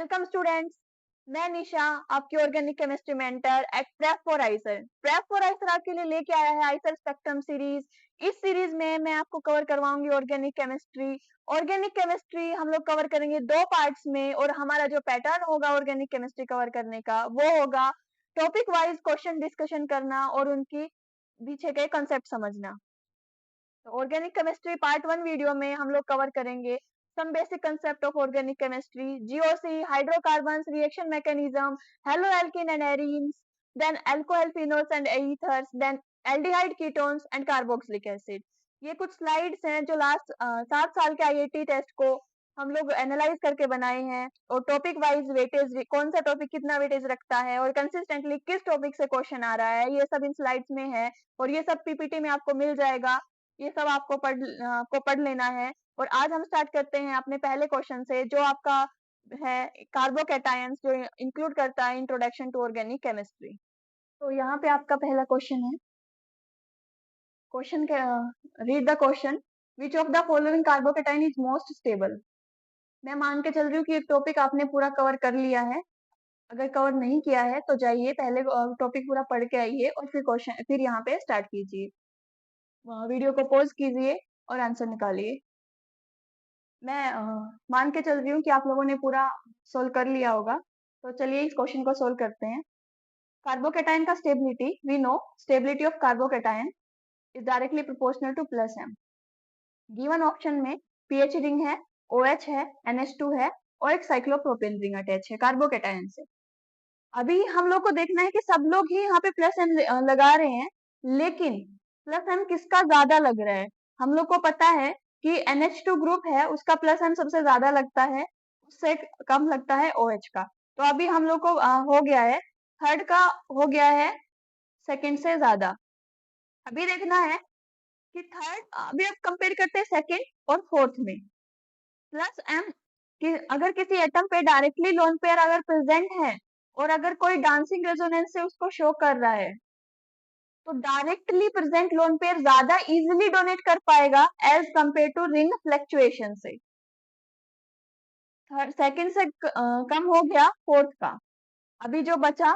Welcome students. मैं निशा, आपकी organic chemistry mentor at prep for IISER. Prep for IISER आपके लिए लेके आया है आइसर स्पेक्ट्रम सीरीज। इस सीरीज में मैं आपको कवर करवाऊंगी ऑर्गेनिक केमिस्ट्री। ऑर्गेनिक केमिस्ट्री हम लोग कवर करेंगे दो पार्ट्स में, और हमारा जो पैटर्न होगा ऑर्गेनिक केमिस्ट्री कवर करने का वो होगा टॉपिक वाइज क्वेश्चन डिस्कशन करना और उनकी पीछे के कंसेप्ट समझना। तो ऑर्गेनिक केमिस्ट्री पार्ट 1 वीडियो में हम लोग कवर करेंगे some basic concept of organic chemistry, GOC, hydrocarbons, reaction mechanism, haloalkene and arenes, then alcohol phenols and ethers, then aldehyde ketones and carboxylic acid. ये कुछ स्लाइड्स हैं जो लास्ट 7 साल के IIT टेस्ट को हम लोग एनालाइज करके बनाए हैं, और टॉपिक वाइज वेटेज कौन सा टॉपिक कितना वेटेज रखता है और कंसिस्टेंटली किस टॉपिक से क्वेश्चन आ रहा है, ये सब इन स्लाइड्स में है और ये सब पीपीटी में आपको मिल जाएगा। ये सब आपको पढ़ लेना है। और आज हम स्टार्ट करते हैं अपने पहले क्वेश्चन से, जो आपका है कार्बोकैटायंस, जो इंक्लूड करता है इंट्रोडक्शन टू ऑर्गेनिक केमिस्ट्री। तो यहाँ पे आपका पहला क्वेश्चन है। Question read the question, which of the following carbocation is most stable. मैं मान के चल रही हूँ कि एक टॉपिक आपने पूरा कवर कर लिया है। अगर कवर नहीं किया है तो जाइए पहले टॉपिक पूरा पढ़ के आइए और फिर यहाँ पे स्टार्ट कीजिए। वीडियो को पॉज कीजिए और आंसर निकालिए। मैं मान के चल रही हूँ कि आप लोगों ने पूरा सोल्व कर लिया होगा। तो चलिए इस क्वेश्चन को सोल्व करते हैं। कार्बोकैटायन का stability, we know stability of carbocation is directly proportional to plus M. Given option में पीएच रिंग है, OH है, NH2 है और एक साइक्लोप्रोपेन रिंग अटैच है कार्बोकैटायन से। अभी हम लोग को देखना है कि सब लोग ही यहाँ पे प्लस एम लगा रहे हैं, लेकिन प्लस एम किसका ज्यादा लग रहा है। हम लोग को पता है कि NH2 ग्रुप है, उसका प्लस एम सबसे ज्यादा लगता है, उससे कम लगता है OH का। तो अभी हम लोग को हो गया है, थर्ड का हो गया है सेकंड से ज्यादा। अभी देखना है कि थर्ड, अभी अब कंपेयर करते हैं सेकंड और फोर्थ में। प्लस एम कि अगर किसी एटम पे डायरेक्टली लोन पेयर अगर प्रेजेंट है और अगर कोई डांसिंग रेजोनेंस से उसको शो कर रहा है, तो डायरेक्टली प्रेजेंट लोन पेयर ज्यादा इजीली डोनेट कर पाएगा as compare to ring fluctuation से। सेकंड से कम हो गया फोर्थ का। अभी जो बचा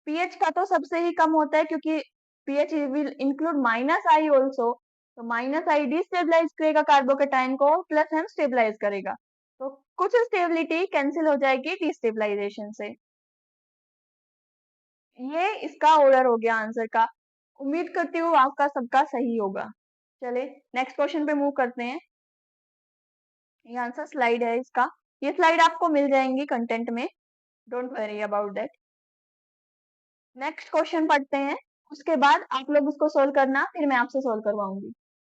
पीएच का, तो सबसे ही कम होता है क्योंकि pH will include minus I also. तो माइनस आई डिस्टेबलाइज करेगा कार्बोकैटायन को, प्लस एम स्टेबलाइज करेगा। तो कुछ स्टेबिलिटी कैंसिल हो जाएगी डिस्टेबलाइजेशन से। ये इसका ऑर्डर हो गया आंसर का। उम्मीद करती हूँ आपका सबका सही होगा। चले नेक्स्ट क्वेश्चन पे मूव करते हैं। ये आंसर स्लाइड है इसका। ये स्लाइड आपको मिल जाएंगी कंटेंट में, don't worry about that. Next question पढ़ते हैं, उसके बाद आप लोग उसको सोल्व करना, फिर मैं आपसे सोल्व करवाऊंगी।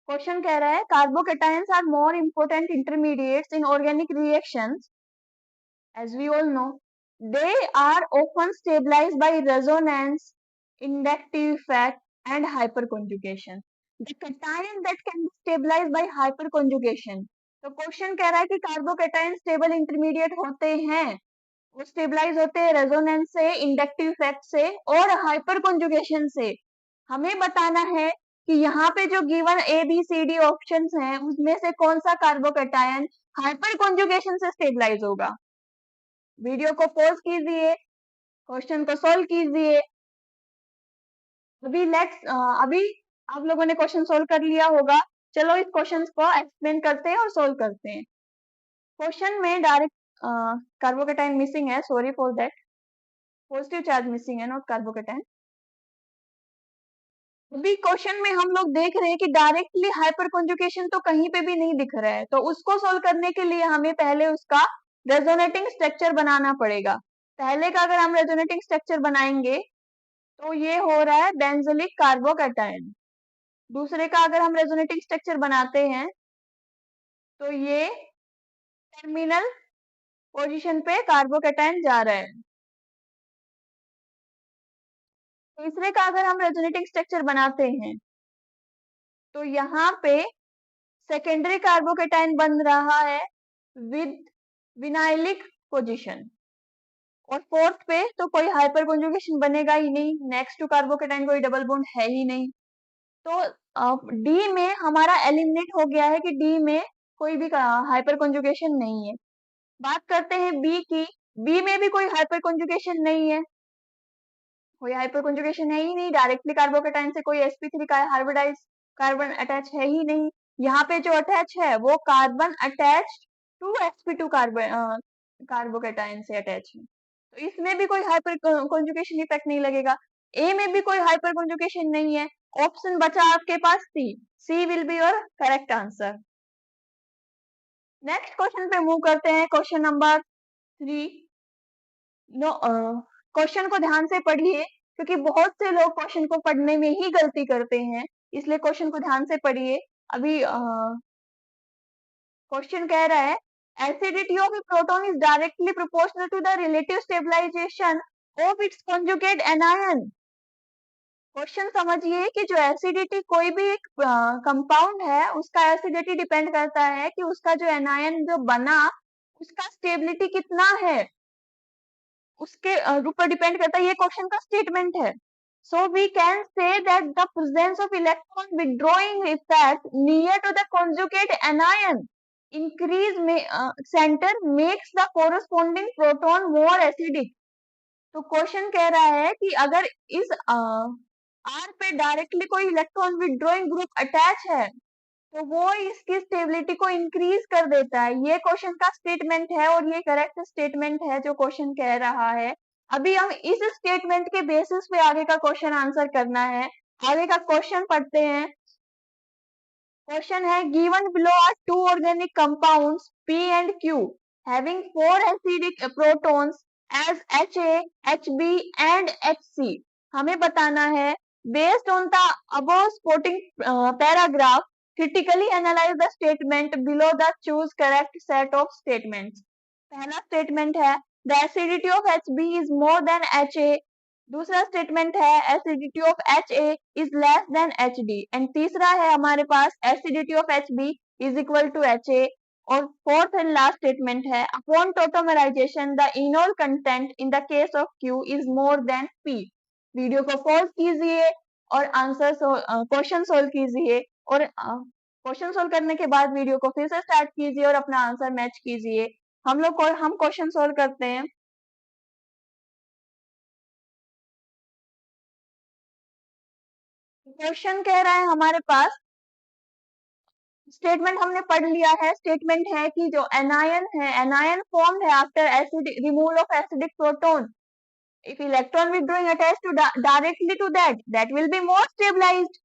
क्वेश्चन कह रहा है carbocations are more important intermediates in organic reactions, as we all know they are often stabilized by resonance, inductive effect and hyperconjugation. The cation that can be stabilized by hyperconjugation. तो question कह रहा है कि carbocation stable intermediate होते हैं, वो stabilise होते हैं रेजोनेंस से, इंडक्टिव इफेक्ट से और हाइपर कॉन्जुगेशन से। हमें बताना है कि यहाँ पे जो गिवन ABCD ऑप्शंस हैं उसमें से कौन सा कार्बोकैटायन हाइपर कॉन्जुगेशन से स्टेबलाइज होगा। वीडियो को पॉज कीजिए, क्वेश्चन को सोल्व कीजिए। अभी आप लोगों ने क्वेश्चन सोल्व कर लिया होगा। चलो इस क्वेश्चन को एक्सप्लेन करते हैं और सोल्व करते हैं। क्वेश्चन में डायरेक्ट कार्बोकैटायन मिसिंग है, sorry for that, positive charge missing है, नॉट कार्बोकैटायन। अभी क्वेश्चन में हम लोग देख रहे हैं कि डायरेक्टली हाइपर कॉन्जुगेशन तो कहीं पे भी नहीं दिख रहा है, तो उसको सोल्व करने के लिए हमें पहले उसका रेजोनेटिंग स्ट्रक्चर बनाना पड़ेगा। पहले का अगर हम रेजोनेटिंग स्ट्रक्चर बनाएंगे तो ये हो रहा है बेंजोइक कार्बोकैटायन। दूसरे का अगर हम रेजोनेटिंग स्ट्रक्चर बनाते हैं तो ये टर्मिनल पोजीशन पे कार्बोकैटायन जा रहा है। तीसरे का अगर हम रेजोनेटिंग स्ट्रक्चर बनाते हैं तो यहाँ पे सेकेंडरी कार्बोकैटायन बन रहा है विद विनाइलिक पोजीशन, और फोर्थ पे तो कोई हाइपर कॉन्जुगेशन बनेगा ही नहीं, नेक्स्ट टू कार्बोकैटायन कोई डबल बॉन्ड है ही नहीं। तो डी में हमारा एलिमिनेट हो गया है कि डी में कोई भी हाइपर कॉन्जुगेशन नहीं है। बात करते हैं बी की। बी में भी कोई हाइपर कंजुगेशन नहीं है, कोई हाइपर कंजुगेशन है ही नहीं। डायरेक्टली कार्बोकेटाइन से कोई sp3 का हाइब्रिडाइज कार्बन अटैच है ही नहीं। यहाँ पे जो अटैच है वो carbon attach to sp2 carbon carbocation से अटैच है, तो इसमें भी कोई हाइपर कंजुगेशन इफेक्ट नहीं लगेगा। ए में भी कोई हाइपर कंजुगेशन नहीं है। ऑप्शन बचा आपके पास C. C will be your correct answer. Next question पे मूव करते हैं, क्वेश्चन नंबर 3। नो, क्वेश्चन को ध्यान से पढ़िए क्योंकि बहुत से लोग क्वेश्चन को पढ़ने में ही गलती करते हैं, इसलिए क्वेश्चन को ध्यान से पढ़िए। अभी क्वेश्चन कह रहा है acidity of a proton is directly proportional to the relative stabilization of its conjugate anion. Question समझिए कि जो एसिडिटी कोई भी एक कंपाउंड है उसका एसिडिटी डिपेंड करता है कि उसका जो एनायन जो बना उसका स्टेबिलिटी कितना है, उसके ऊपर डिपेंड करता है। ये क्वेश्चन का स्टेटमेंट है। So we can say that the presence of electron withdrawing effect near to the conjugate anion increase center makes the corresponding proton more acidic। तो क्वेश्चन कह रहा है कि अगर इस आर पे डायरेक्टली कोई इलेक्ट्रॉन विथड्रॉइंग ग्रुप अटैच है तो वो इसकी स्टेबिलिटी को इंक्रीज कर देता है। ये क्वेश्चन का स्टेटमेंट है और ये करेक्ट स्टेटमेंट है जो क्वेश्चन कह रहा है। अभी हम इस स्टेटमेंट के बेसिस पे आगे का क्वेश्चन आंसर करना है। आगे का क्वेश्चन पढ़ते हैं। क्वेश्चन है given below are two organic compounds P and Q having 4 acidic protons as Ha, Hb and Hc। हमें बताना है based on the above supporting paragraph critically analyze the statement below the choose correct set of statements। पहला statement है the acidity of Hb is more than Ha। दूसरा statement है acidity of Ha is less than Hd। And तीसरा है हमारे पास acidity of Hb is equal to Ha। और fourth and last statement है upon tautomerization the enol content in the case of Q is more than P। Video को pause कीजिए और answer question solve कीजिए और क्वेश्चन सोल्व करने के बाद वीडियो को फिर से स्टार्ट कीजिए और अपना आंसर मैच कीजिए। हम क्वेश्चन सोल्व करते हैं। क्वेश्चन कह रहा है हमारे पास, स्टेटमेंट हमने पढ़ लिया है। स्टेटमेंट है कि जो एनायन है, एनायन फॉर्म्ड है after acid removal of acidic proton if electron withdrawing attach to directly to that will be more stabilized.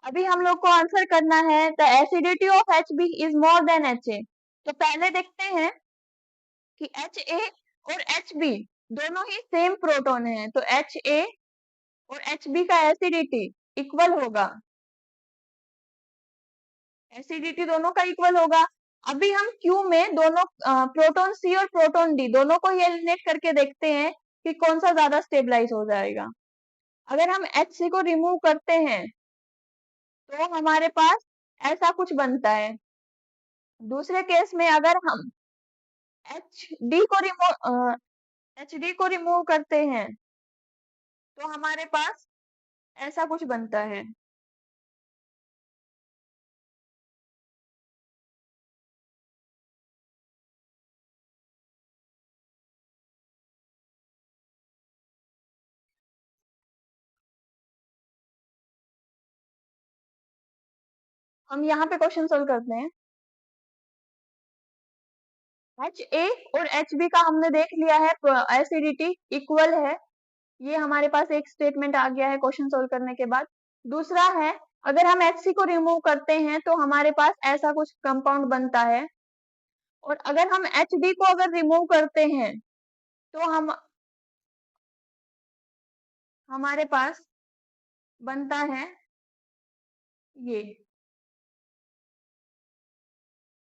अभी हम लोग को आंसर करना है the acidity of Hb is more than Ha। तो पहले देखते हैं कि Ha और Hb दोनों ही सेम प्रोटॉन है, तो Ha और Hb का एसिडिटी इक्वल होगा, एसिडिटी दोनों का इक्वल होगा। अभी हम Q में दोनों प्रोटॉन C और प्रोटॉन D दोनों को ही एलिमिनेट करके देखते हैं कि कौन सा ज्यादा स्टेबलाइज हो जाएगा। अगर हम Hc को रिमूव करते हैं तो हमारे पास ऐसा कुछ बनता है। दूसरे केस में अगर हम HD को रिमूव करते हैं तो हमारे पास ऐसा कुछ बनता है। हम यहाँ पे क्वेश्चन सोल्व करते हैं। Ha और Hb का हमने देख लिया है, एसिडिटी इक्वल है। ये हमारे पास एक स्टेटमेंट आ गया है क्वेश्चन सोल्व करने के बाद। दूसरा है अगर हम Hc को रिमूव करते हैं तो हमारे पास ऐसा कुछ कंपाउंड बनता है। और अगर हम Hd को अगर रिमूव करते हैं तो हमारे पास बनता है ये।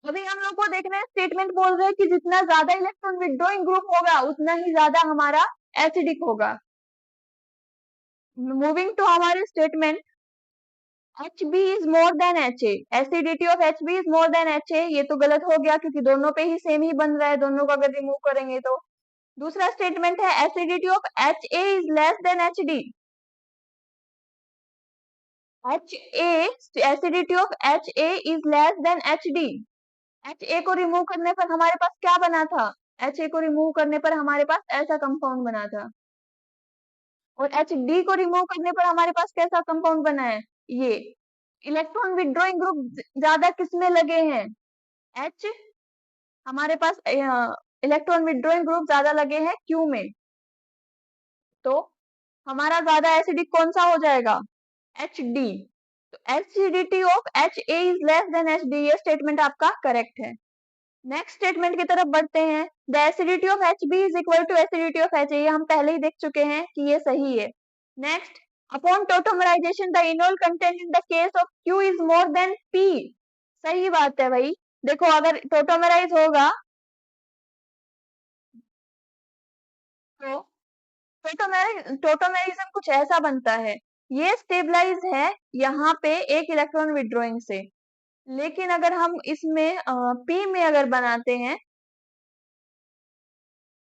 अभी हम लोग को देखना है, स्टेटमेंट बोल रहे हैं कि जितना ज्यादा इलेक्ट्रॉन विथड्रॉइंग ग्रुप होगा उतना ही ज्यादा हमारा एसिडिक होगा। मूविंग टू हमारे statement Hb is more than Ha। Acidity of Hb is more than Ha, ये तो गलत हो गया क्योंकि दोनों पे ही सेम ही बन रहा है, दोनों को अगर रिमूव करेंगे तो। दूसरा स्टेटमेंट है acidity of Ha is less than Hd। Acidity of Ha is less than Hd। HA को रिमूव करने पर हमारे पास क्या बना था? HA को रिमूव करने पर हमारे पास ऐसा कंपाउंड बना था। और HD को रिमूव करने पर हमारे पास कैसा कंपाउंड बना है? ये। इलेक्ट्रॉन विड्रॉइंग ग्रुप ज्यादा किसमें लगे हैं? H। हमारे पास इलेक्ट्रॉन विड्रॉइंग ग्रुप ज्यादा लगे हैं Q में। तो हमारा ज्यादा एसिडिक कौन सा हो जाएगा? HD। तो acidity of HA is less than HD, ये स्टेटमेंट आपका करेक्ट है। नेक्स्ट स्टेटमेंट की तरफ बढ़ते हैं। The acidity of HB is equal to acidity of HA, ये हम पहले ही देख चुके हैं कि ये सही है। Next, upon tautomerization the enol content in the case of Q is more than P, सही बात है भाई। देखो अगर टोटोमराइज होगा तो टोटोमेरिज्म कुछ ऐसा बनता है, ये स्टेबलाइज है यहाँ पे एक इलेक्ट्रॉन विड्रॉइंग से। लेकिन अगर हम इसमें P में अगर बनाते हैं,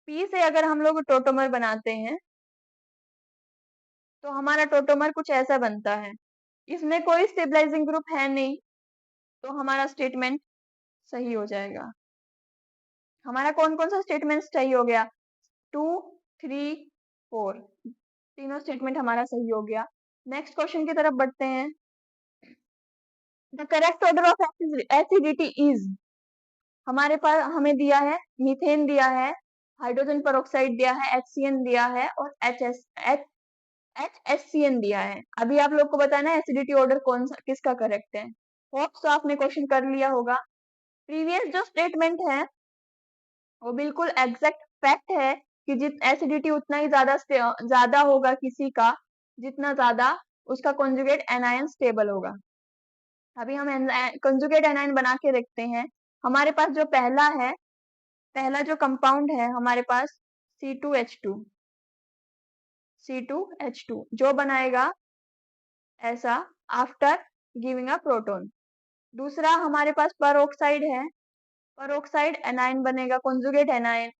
P से अगर हम लोग टोटोमर बनाते हैं तो हमारा टोटोमर कुछ ऐसा बनता है। इसमें कोई स्टेबलाइजिंग ग्रुप है नहीं, तो हमारा स्टेटमेंट सही हो जाएगा। हमारा कौन कौन सा स्टेटमेंट सही हो गया? 2, 3, 4, तीनों स्टेटमेंट हमारा सही हो गया। नेक्स्ट क्वेश्चन की तरफ बढ़ते हैं। The correct order of acidity is, हमारे पास हमें दिया है मीथेन दिया है, हाइड्रोजन पेरोक्साइड दिया है, HCN दिया है और HHCN दिया है। अभी आप लोग को बताना है एसिडिटी ऑर्डर कौन सा किसका करेक्ट है। होप तो आपने क्वेश्चन कर लिया होगा। प्रीवियस जो स्टेटमेंट है वो बिल्कुल एग्जैक्ट फैक्ट है कि जित एसिडिटी उतना ही ज्यादा होगा किसी का, जितना ज्यादा उसका कॉन्जुगेट एनायन स्टेबल होगा। अभी हम कॉन्जुगेट एनायन बना के देखते हैं। हमारे पास जो पहला जो कंपाउंड है हमारे पास C2H2, C2H2 जो बनाएगा ऐसा आफ्टर गिविंग अ प्रोटॉन। दूसरा हमारे पास पेरोक्साइड है, पेरोक्साइड एनायन बनेगा, कॉन्जुगेट एनायन,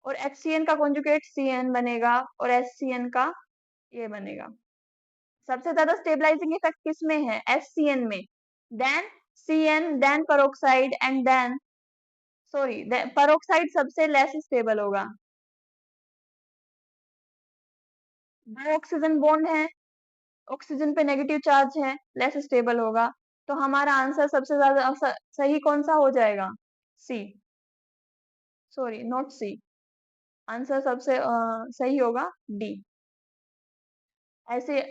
और HCN का कॉन्जुगेट CN बनेगा और HCN का ये बनेगा। सबसे ज्यादा स्टेबलाइजिंग इफेक्ट किस में है? HCN में, then CN, then peroxide and then peroxide सबसे लेस स्टेबल होगा। दो ऑक्सीजन बॉन्ड है, ऑक्सीजन पे नेगेटिव चार्ज है, लेस स्टेबल होगा। तो हमारा आंसर सबसे ज्यादा सही कौन सा हो जाएगा? सी, सॉरी नॉट सी, आंसर सबसे सही होगा डी। ऐसे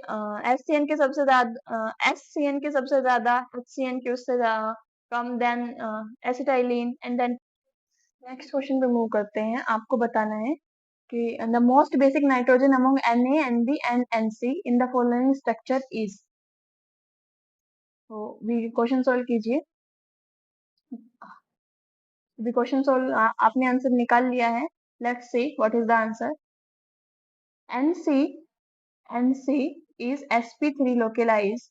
HCN के सबसे ज्यादा HCN के सबसे ज्यादा, HCN के उससे ज्यादा कम, then acetylene and then. Next question पे मूव करते हैं। आपको बताना है कि the most basic nitrogen among Na, Nb and Nc in the following structure is. तो क्वेश्चन सॉल्व कीजिए। क्वेश्चन सॉल्व, आपने आंसर निकाल लिया है। Let's see what is the answer. Nc is sp3 localized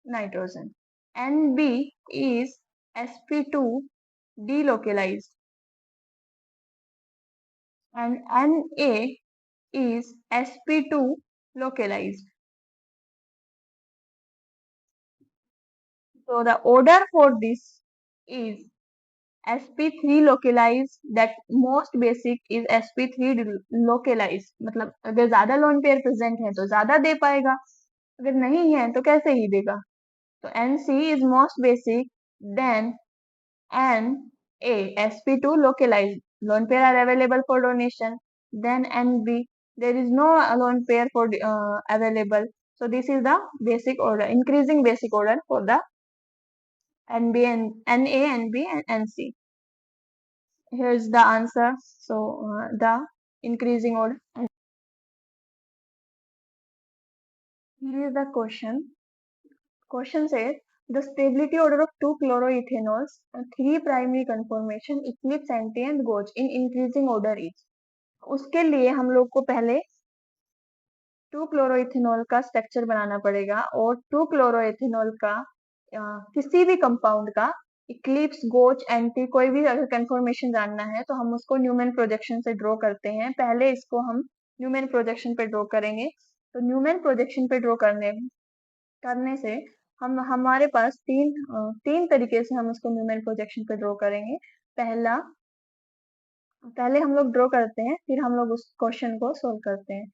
nitrogen. Nb is sp2 delocalized, and Na is sp2 localized. So the order for this is sp3 localized, that most basic is sp3 localized, मतलब अगर ज्यादा lone pair present है तो ज्यादा दे पाएगा, अगर नहीं है तो कैसे ही देगा। तो Nc is most basic, then Na sp2 localized, lone pair are available for donation, then Nb there is no lone pair for available. So this is the basic order, increasing basic order for the Nb and Na, Nb and Nc. Here is the answer. So the increasing order. Here is the question. Question says the stability order of two chloroethanols, three primary conformation, eclipse anti and gauge in increasing order is. उसके लिए हम लोग को पहले 2 क्लोरोइथेनॉल का structure बनाना पड़ेगा, और 2 क्लोरोइथेनॉल का किसी भी कंपाउंड का इक्लिप्स, गोच, एंटी, कोई भी अगर कंफर्मेशन जानना है तो हम उसको न्यूमैन प्रोजेक्शन से ड्रॉ करते हैं। पहले इसको हम न्यूमैन प्रोजेक्शन पे ड्रॉ करेंगे। तो न्यूमैन प्रोजेक्शन पे ड्रॉ करने से हमारे पास तीन तरीके से हम उसको न्यूमेन प्रोजेक्शन पे ड्रॉ करेंगे। पहले हम लोग ड्रॉ करते हैं, फिर हम लोग उस क्वेश्चन को सोल्व करते हैं।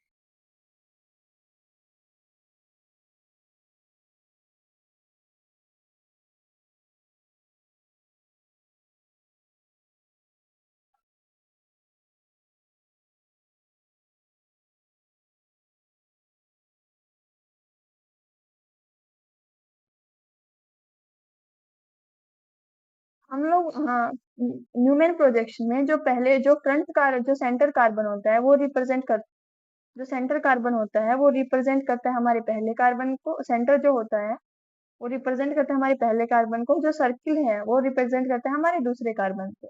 हम लोग हाँ, न्यूमेन प्रोजेक्शन में जो सेंटर कार्बन होता है वो जो सेंटर कार्बन होता है वो रिप्रेजेंट करता है हमारे पहले कार्बन को। सेंटर जो होता है वो रिप्रेजेंट करता है हमारे पहले कार्बन को। जो सर्किल है वो रिप्रेजेंट करता है हमारे दूसरे कार्बन को।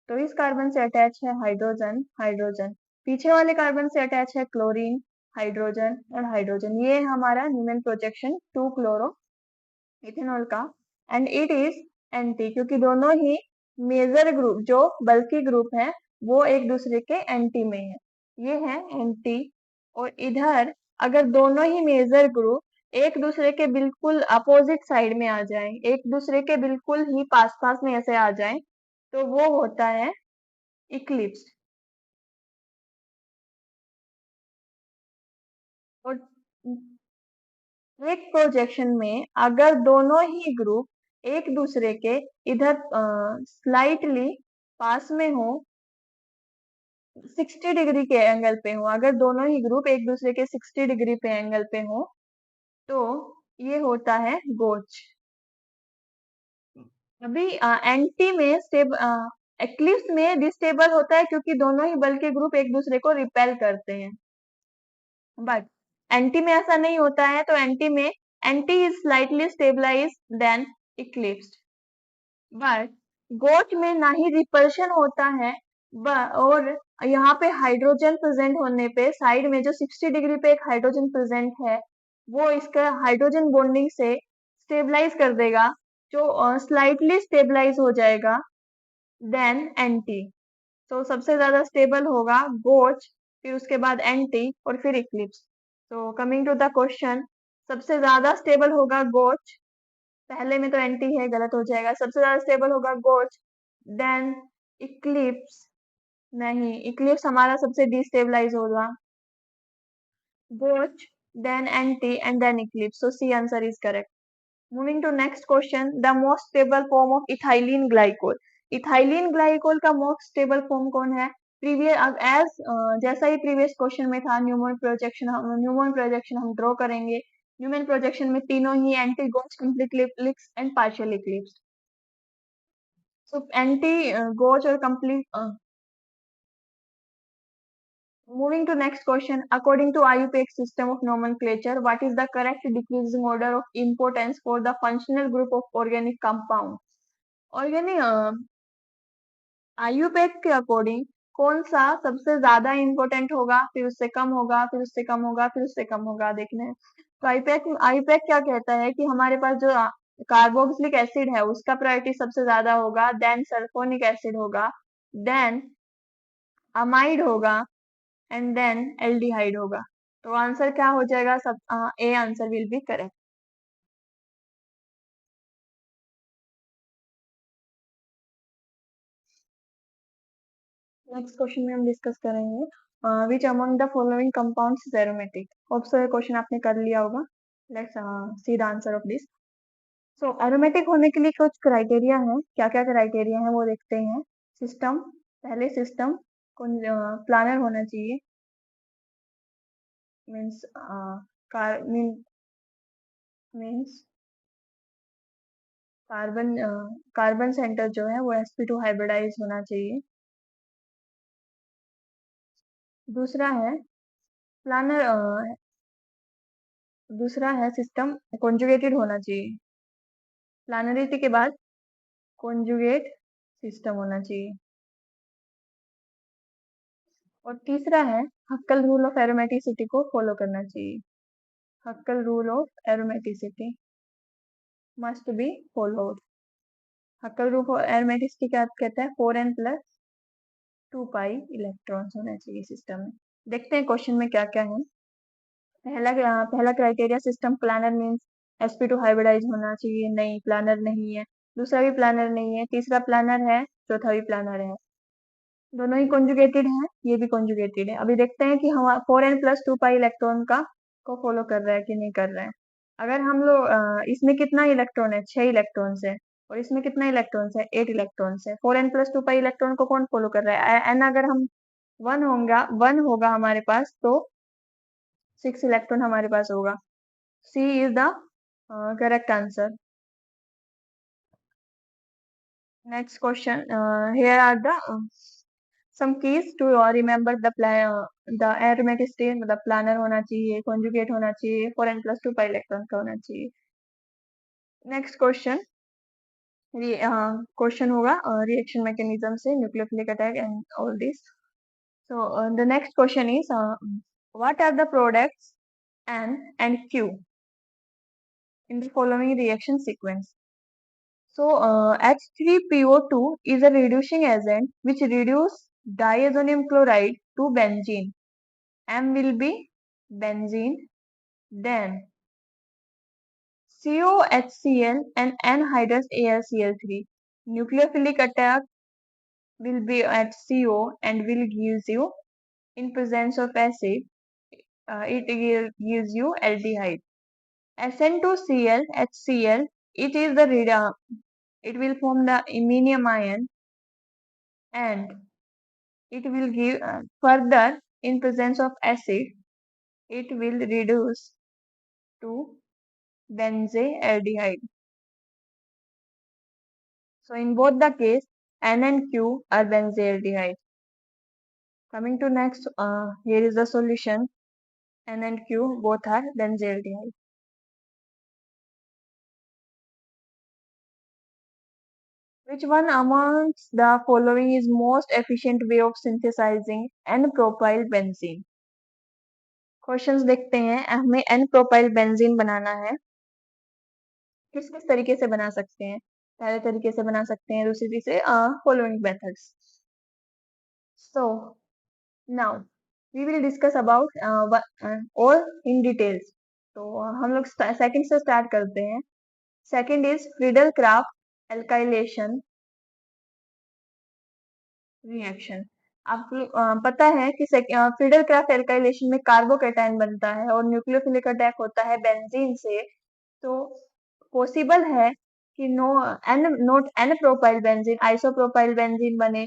तो इस कार्बन से अटैच है हाइड्रोजन हाइड्रोजन, पीछे वाले कार्बन से अटैच है क्लोरीन, हाइड्रोजन और हाइड्रोजन। ये है हमारा न्यूमेन प्रोजेक्शन 2 क्लोरो इथेनॉल का। एंड इट इज एंटी, क्योंकि दोनों ही मेजर ग्रुप जो बल्कि ग्रुप है वो एक दूसरे के एंटी में है। ये है एंटी। और इधर अगर दोनों ही मेजर ग्रुप एक दूसरे के बिल्कुल अपोजिट साइड में आ जाए, एक दूसरे के बिल्कुल ही पास पास में ऐसे आ जाए, तो वो होता है इक्लिप्स। और एक प्रोजेक्शन में अगर दोनों ही ग्रुप एक दूसरे के इधर स्लाइटली पास में हो, 60 डिग्री के एंगल पे हो, अगर दोनों ही ग्रुप एक दूसरे के 60 डिग्री पे एंगल पे हो, तो ये होता है गोच। अभी एंटी में एक्लिप्स में डिस्टेबल होता है क्योंकि दोनों ही बल के ग्रुप एक दूसरे को रिपेल करते हैं। बट एंटी में ऐसा नहीं होता है, तो anti is slightly stabilize than eclipse. But gauche में ना ही रिपल्शन होता है, और यहाँ पे हाइड्रोजन प्रेजेंट होने पे साइड में जो 60 डिग्री पे एक हाइड्रोजन प्रेजेंट है वो इसका हाइड्रोजन बॉन्डिंग से स्टेबलाइज कर देगा, जो स्लाइटली स्टेबलाइज हो जाएगा देन एंटी। तो सबसे ज्यादा स्टेबल होगा गोच, फिर उसके बाद एंटी और फिर इक्लिप्स। तो कमिंग टू द क्वेश्चन, सबसे ज्यादा स्टेबल होगा गोच। पहले में तो एंटी है, गलत हो जाएगा। सबसे ज्यादा स्टेबल होगा गोच, देन इक्लिप्स। नहीं, इक्लिप्स हमारा सबसे डिस्टेबलाइज होगा। गोच, then anti, and then eclipse. So C answer is correct. Moving to next question, the most stable form of ethylene glycol. Ethylene glycol का मोस्ट स्टेबल फॉर्म कौन है? जैसा ही प्रीवियस क्वेश्चन में था, न्यूमन प्रोजेक्शन हम draw करेंगे। Newman projection में तीनों ही anti gauche, complete eclipse and partial eclipse. So anti goes or complete. Moving to next question. According to IUPAC system of nomenclature, what is the correct decreasing order of importance for the functional group of organic compound? Organic IUPAC के according कौन सा सबसे ज्यादा important होगा, फिर उससे कम होगा, फिर उससे कम होगा, फिर उससे कम होगा, देखना है। तो आईपैक क्या कहता है कि हमारे पास जो कार्बोक्सिलिक एसिड है उसका प्रायोरिटी सबसे ज्यादा होगा, देन सल्फोनिक एसिड होगा, देन अमाइड होगा, एंड देन एल्डिहाइड होगा। तो आंसर क्या हो जाएगा? A answer will B correct. Next question में हम डिस्कस करेंगे which among the following compounds is aromatic. Hope so ये क्वेश्चन आपने कर लिया होगा। Let's see the answer of this. So aromatic होने के लिए कुछ क्राइटेरिया है। क्या क्या क्राइटेरिया है वो देखते हैं। सिस्टम, पहले सिस्टम प्लानर होना चाहिए। मीन्स मीन्स कार्बन सेंटर जो है वो sp2 हाइब्रिडाइज होना चाहिए। दूसरा है प्लानर दूसरा है सिस्टम कॉन्जुगेटेड होना चाहिए। प्लानरिटी के बाद कॉन्जुगेट सिस्टम होना चाहिए। और तीसरा है हक्कल रूल ऑफ एरोमेटिसिटी को फॉलो करना चाहिए। Hückel rule of aromaticity must be followed. Hückel rule of aromaticity क्या कहता है? 4n + 2 पाई इलेक्ट्रॉन्स होना चाहिए सिस्टम में। देखते हैं क्वेश्चन में क्या क्या है। पहला criteria system planar means sp2 hybridise होना चाहिए, नहीं प्लानर नहीं है, दूसरा भी प्लानर नहीं है, तीसरा प्लानर है, चौथा भी प्लानर है, दोनों ही कॉन्जुगेटेड हैं, ये भी कॉन्जुगेटेड है। अभी देखते हैं कि हम 4n+2 पाई इलेक्ट्रॉन का को फॉलो कर रहा है कि नहीं कर रहा है। अगर हम लोग इसमें कितना इलेक्ट्रॉन है, 6 इलेक्ट्रॉन्स है, और इसमें कितना इलेक्ट्रॉन्स है, 8 इलेक्ट्रॉन्स है। 4n+2 पाई इलेक्ट्रॉन को कौन फॉलो कर रहा है, एन अगर हम 1 होगा हमारे पास, तो 6 इलेक्ट्रॉन हमारे पास होगा। C is the correct answer. Next question, here are the some keys to remember the aromatic state, मतलब प्लानर होना चाहिए, कॉन्जुगेट होना चाहिए, 4n+2 पाई इलेक्ट्रॉन का होना चाहिए। नेक्स्ट क्वेश्चन होगा रिएक्शन मैकेनिज्म से, nucleophilic attack and all this. So the next question is what are the products N and Q in the following reaction sequence? So H3PO2 is a reducing agent which reduce diazonium chloride to benzene. M will be benzene. Then COHCl and anhydrous AlCl3. Nucleophilic attack will be at CO and will gives you, in presence of acid, gives you aldehyde. SN2Cl HCl, it is the it will form the iminium ion, and it will give further, in presence of acid, it will reduce to benzaldehyde. So in both the case, N and Q are benzaldehyde. Coming to next, here is the solution. N and Q both are benzaldehyde. Which one amongst the following is most efficient way of synthesizing N-propyl benzene? Questions देखते हैं, हमें N-propyl benzene बनाना है, किस किस तरीके से बना सकते हैं। पहले तरीके से बना सकते हैं, दूसरी से following methods. So now we will discuss about और इन डिटेल्स। तो हम लोग सेकंड से स्टार्ट करते हैं। Second is Friedel craft alkylation reaction. आपको पता है कि फ्रीडल क्राफ्ट एल्काइलेशन में कार्बोकेटायन बनता है और न्यूक्लियोफिलिक अटैक होता है बेंजीन से। तो पॉसिबल है कि not n propyl benzene isopropyl benzene बने,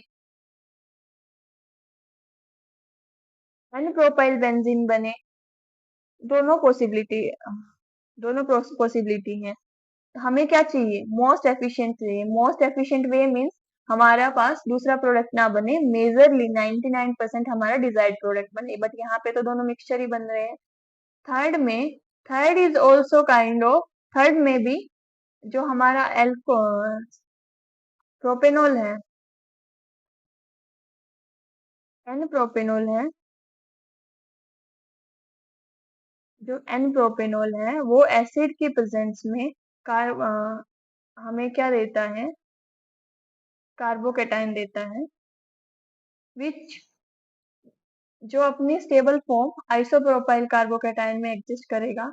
एन प्रोपाइल बेंजीन बने, दोनों पॉसिबिलिटी है। हमें क्या चाहिए, मोस्ट एफिशिएंट वे मीन्स हमारा पास दूसरा प्रोडक्ट ना बने, मेजरली 99% हमारा डिजायर्ड प्रोडक्ट बने, बट यहाँ पे तो दोनों मिक्सचर ही बन रहे हैं। Third is also kind of, third में भी जो हमारा प्रोपेनॉल है, एन प्रोपेनॉल है, जो एन प्रोपेनॉल है वो एसिड के प्रेजेंस में हमें क्या देता है, कार्बोकेटाइन देता है, विच जो अपनी स्टेबल फॉर्म आइसोप्रोपाइल कार्बोकेटाइन में एग्जिस्ट करेगा।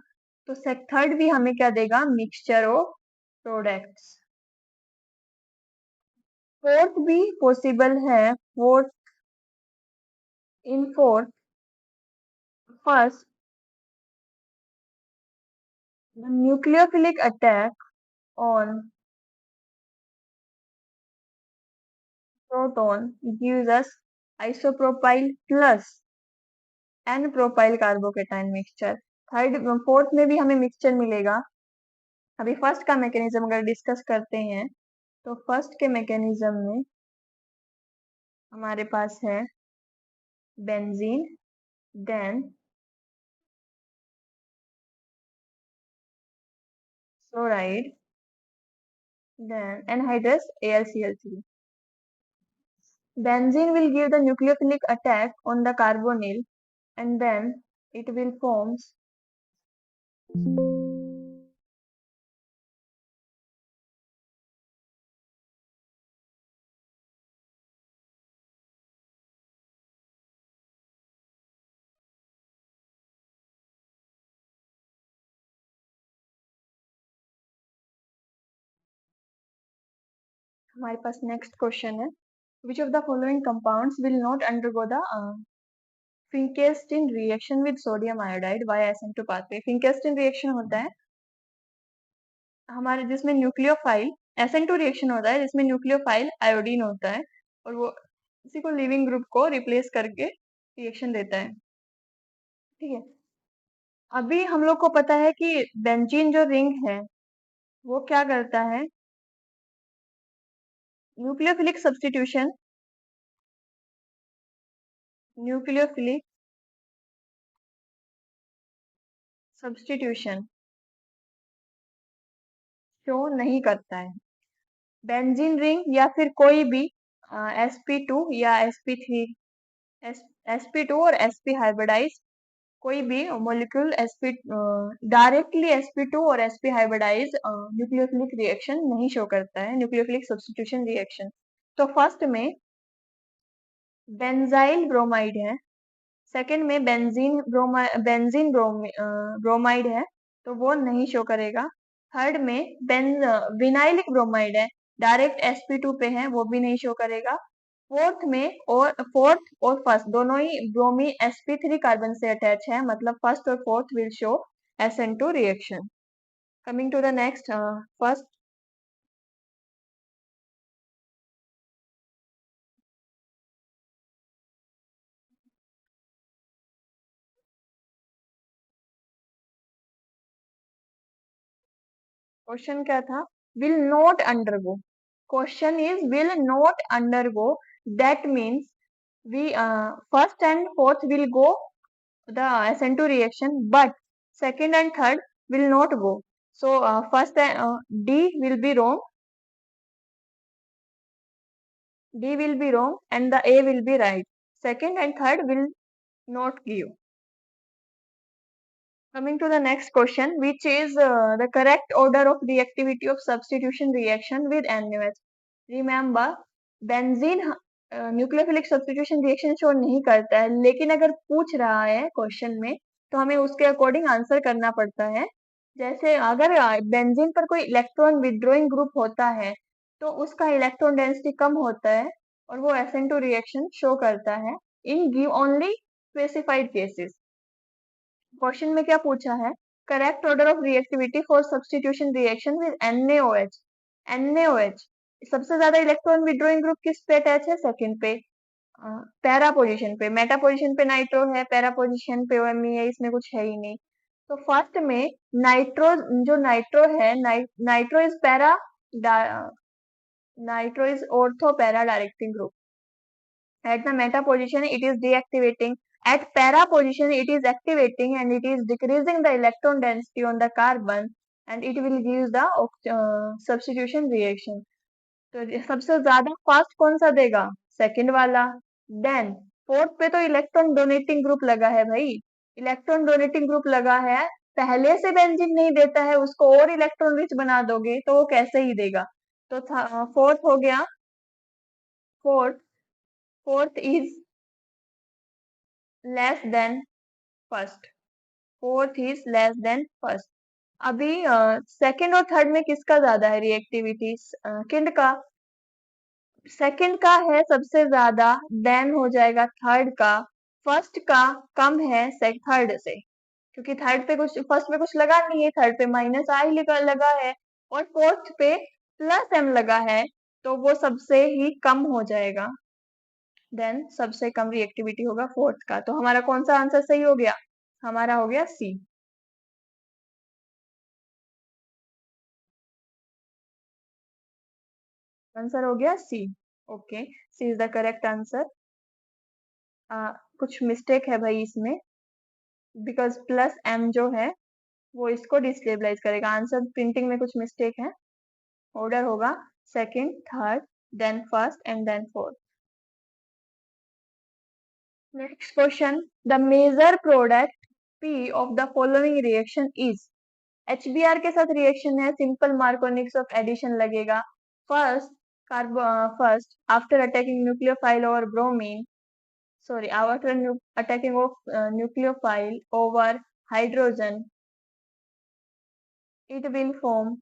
तो थर्ड भी हमें क्या देगा, मिक्सचर ऑफ प्रोडक्ट्स। फोर्थ भी पॉसिबल है, fourth first the nucleophilic attack on proton gives us isopropyl plus n-propyl carbocation mixture. Fourth में भी हमें मिक्सचर मिलेगा। अभी फर्स्ट का मैकेनिज्म अगर डिस्कस करते हैं, तो फर्स्ट के मैकेनिज्म में हमारे पास है benzene, then fluoride, then anhydrous AlCl3. Benzene will give the nucleophilic attack on the carbonyl, and then it will form हमारे पास नेक्स्ट क्वेश्चन है, which of the following compounds will not undergo the Finkelstein reaction with sodium iodide via SN2 pathway. Finkelstein reaction होता है हमारे जिसमें nucleophile SN2 reaction होता है जिसमें nucleophile iodine होता है और वो इसी को लिविंग ग्रुप को रिप्लेस करके रिएक्शन देता है। ठीक है, अभी हम लोग को पता है कि बेंजीन जो रिंग है वो क्या करता है, न्यूक्लियोफिलिक सब्स्टिट्यूशन शो नहीं करता है। बेंजीन रिंग या फिर कोई भी sp2 या sp3 sp2 और sp हाइब्रिडाइज कोई भी मॉलिक्यूल डायरेक्टली sp2 और sp हाइब्रिडाइज न्यूक्लियोफिलिक रिएक्शन नहीं शो करता है, न्यूक्लियोफिलिक सब्स्टिट्यूशन रिएक्शन। तो फर्स्ट में बेंजाइल ब्रोमाइड है, सेकंड में बेंजीन ब्रोमाइड है तो वो नहीं शो करेगा। थर्ड में विनाइलिक ब्रोमाइड है, डायरेक्ट sp2 पे है, वो भी नहीं शो करेगा। फोर्थ और फर्स्ट दोनों ही ब्रोमीन sp3 कार्बन से अटैच है, मतलब फर्स्ट और fourth will show SN2 reaction. Coming to the next, first question क्या था, will not undergo. Question is will not undergo, that means we first and fourth will go the SN2 reaction, but second and third will not go. So first D will be wrong, D will be wrong and the A will be right. Second and third will not give. Coming to the next question, which is the correct order of reactivity of substitution reaction with NaOH. Remember, benzene nucleophilic substitution reaction show नहीं करता है, लेकिन अगर पूछ रहा है question में तो हमें उसके अकॉर्डिंग आंसर करना पड़ता है। जैसे अगर बेंजीन पर कोई इलेक्ट्रॉन विड्रॉइंग ग्रुप होता है तो उसका इलेक्ट्रॉन डेंसिटी कम होता है और वो SN2 रिएक्शन शो करता है in give only specified cases. Question में क्या पूछा है, correct order of reactivity for substitution reaction with NaOH। NaOH सबसे ज्यादा इलेक्ट्रॉन विड्रॉइंग ग्रुप किस पे अटैच है, सेकंड पे, पैरा पोजीशन पे। मेटा पोजीशन पे नाइट्रो है, पैरा पोजीशन पे OMe है, इसमें कुछ है ही नहीं। तो फर्स्ट में नाइट्रो, जो नाइट्रो है, nitro is para, nitro is ortho para directing group. At the meta position, it is deactivating. At para position, it is activating and it is decreasing the electron density on the carbon and it will give the substitution reaction. तो सबसे ज्यादा fast कौन सा देगा, second वाला। Then fourth पे तो electron donating group लगा है भाई, इलेक्ट्रॉन डोनेटिंग ग्रुप लगा है, पहले से बेंजीन नहीं देता है, उसको और इलेक्ट्रॉन रिच बना दोगे तो वो कैसे ही देगा। तो फोर्थ हो गया, fourth fourth is less then first, fourth is less then first. अभी सेकंड और थर्ड में किसका ज्यादा है रिएक्टिविटी, सेकंड का, सेकंड का है सबसे ज्यादा, देन हो जाएगा थर्ड का, फर्स्ट का कम है थर्ड से, क्योंकि थर्ड पे कुछ, फर्स्ट पे कुछ लगा नहीं है, थर्ड पे माइनस आई लगा है और फोर्थ पे प्लस M लगा है, तो वो सबसे ही कम हो जाएगा। देन सबसे कम रिएक्टिविटी होगा फोर्थ का। तो हमारा कौन सा आंसर सही हो गया, हमारा हो गया सी। आंसर हो गया C. Okay, C is the correct answer. कुछ मिस्टेक है भाई इसमें, बिकॉज प्लस M जो है वो इसको डिस्टेबलाइज करेगा। आंसर प्रिंटिंग में कुछ मिस्टेक है, ऑर्डर होगा second, third, then first and then fourth. Next question, the major product P of the following reaction is. HBr के साथ रिएक्शन है, सिंपल मार्कोनिक्स ऑफ एडिशन लगेगा। First first after attacking nucleophile और bromine, sorry, after attacking of nucleophile over hydrogen, it will form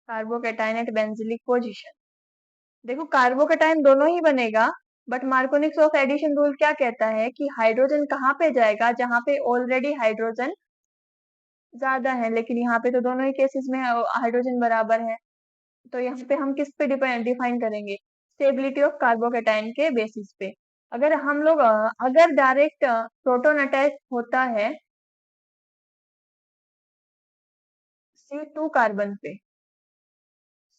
carbocation at benzylic position. देखो carbocation दोनों ही बनेगा, but Markovnikov's of addition rule क्या कहता है कि हाइड्रोजन कहाँ पे जाएगा, जहाँ पे ऑलरेडी हाइड्रोजन ज्यादा है। लेकिन यहाँ पे तो दोनों ही केसेस में हाइड्रोजन बराबर है, तो यहाँ पे हम किस पे डिफाइन करेंगे, स्टेबिलिटी ऑफ कार्बोकेटाइन के बेसिस पे। अगर हम लोग अगर डायरेक्ट प्रोटॉन अटैच होता है C2 कार्बन पे,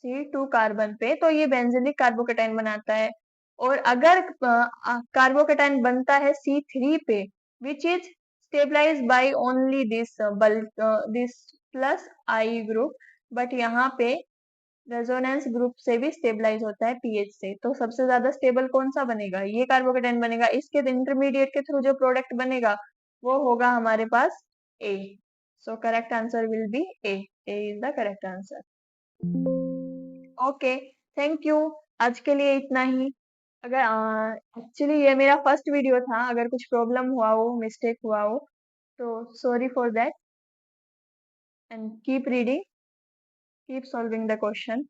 C2 कार्बन पे, तो ये बेंजीलिक कार्बोकेटाइन बनाता है। और अगर कार्बोकेटाइन बनता है C3 पे, which is stabilise by only this bulk this plus I group, but यहाँ पे रेजोनेंस ग्रुप से भी स्टेबलाइज होता है पीएच से। तो सबसे ज्यादा स्टेबल कौन सा बनेगा, ये कार्बोकेटाइन बनेगा। इसके इंटरमीडिएट के थ्रू जो प्रोडक्ट बनेगा वो होगा हमारे पास A. So correct answer will be A. A is the correct answer. Okay, thank you. आज के लिए इतना ही। अगर एक्चुअली ये मेरा फर्स्ट वीडियो था, अगर कुछ प्रॉब्लम हुआ हो, मिस्टेक हुआ हो, तो sorry for that, and keep reading, keep solving the question.